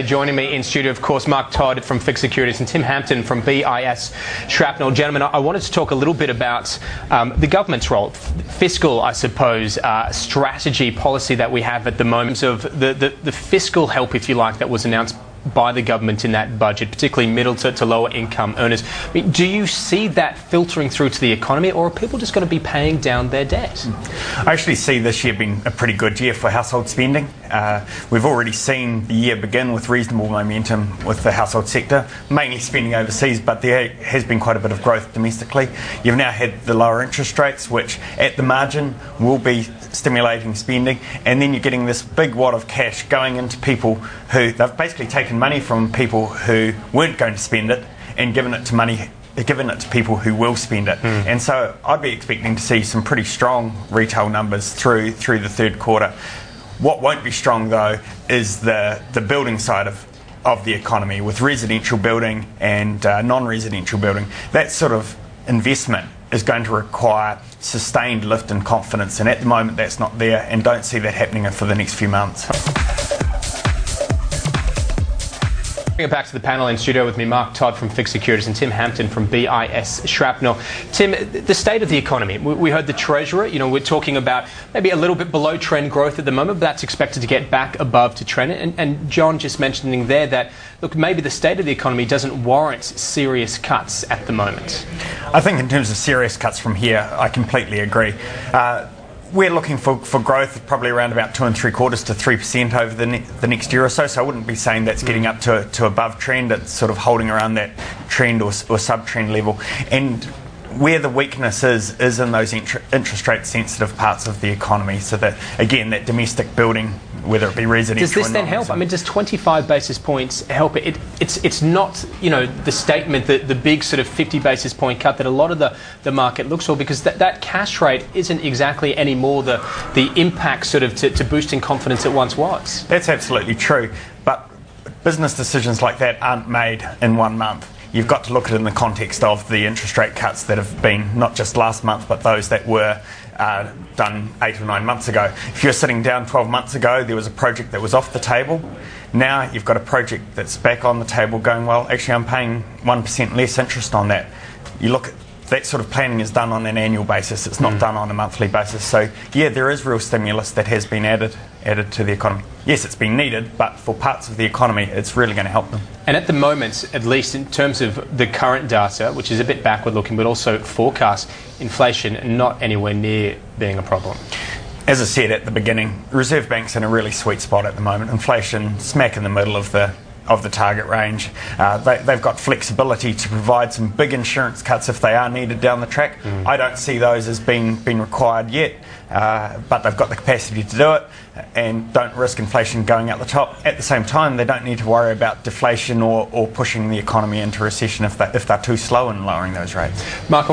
Joining me in studio, of course, Mark Todd from Fixed Securities and Tim Hampton from BIS Shrapnel. Gentlemen, I wanted to talk a little bit about the government's role, fiscal, I suppose, strategy, policy that we have at the moment of the fiscal help, if you like, that was announced by the government in that budget, particularly middle to lower income earners. I mean, do you see that filtering through to the economy, or are people just going to be paying down their debt? I actually see this year being a pretty good year for household spending. We've already seen the year begin with reasonable momentum with the household sector, mainly spending overseas, but there has been quite a bit of growth domestically. You've now had the lower interest rates, which at the margin will be stimulating spending, and then you're getting this big wad of cash going into people who they've basically taken money from people who weren't going to spend it and given it to people who will spend it. And so I'd be expecting to see some pretty strong retail numbers through the third quarter. What won't be strong though is the building side of the economy, with residential building and non-residential building. That sort of investment is going to require sustained lift in confidence, and at the moment that's not there, and don't see that happening for the next few months. Bring it back to the panel in studio with me, Mark Todd from Fixed Securities and Tim Hampton from BIS Shrapnel. Tim, the state of the economy. We heard the Treasurer, we're talking about maybe a little bit below trend growth at the moment, but that's expected to get back above to trend. And John just mentioning there that, look, maybe the state of the economy doesn't warrant serious cuts at the moment. I think in terms of serious cuts from here, I completely agree. We're looking for growth probably around about 2 3/4 to 3% over the next year or so. So I wouldn't be saying that's getting up to above trend. It's sort of holding around that trend or sub-trend level. And where the weakness is in those interest rate sensitive parts of the economy. So that, again, that domestic building, whether it be residential. Does this then help? I mean, does 25 basis points help? It's not, the statement, the big sort of 50 basis point cut that a lot of the market looks for, because that cash rate isn't exactly anymore the impact sort of to boosting confidence it once was. That's absolutely true. But business decisions like that aren't made in 1 month. You've got to look at it in the context of the interest rate cuts that have been not just last month, but those that were done 8 or 9 months ago. If you're sitting down 12 months ago, there was a project that was off the table. Now you've got a project that's back on the table going, well, actually I'm paying 1% less interest on that. You look at that sort of planning is done on an annual basis. It's not done on a monthly basis. So, yeah, there is real stimulus that has been added to the economy. Yes, it's been needed, but for parts of the economy, it's really going to help them. And at the moment, at least in terms of the current data, which is a bit backward looking, but also forecast, inflation not anywhere near being a problem. As I said at the beginning, Reserve Bank's in a really sweet spot at the moment. Inflation smack in the middle of the target range. They've got flexibility to provide some big insurance cuts if they are needed down the track. I don't see those as being required yet, but they've got the capacity to do it and don't risk inflation going out the top. At the same time, they don't need to worry about deflation or pushing the economy into recession if they're too slow in lowering those rates. Mark,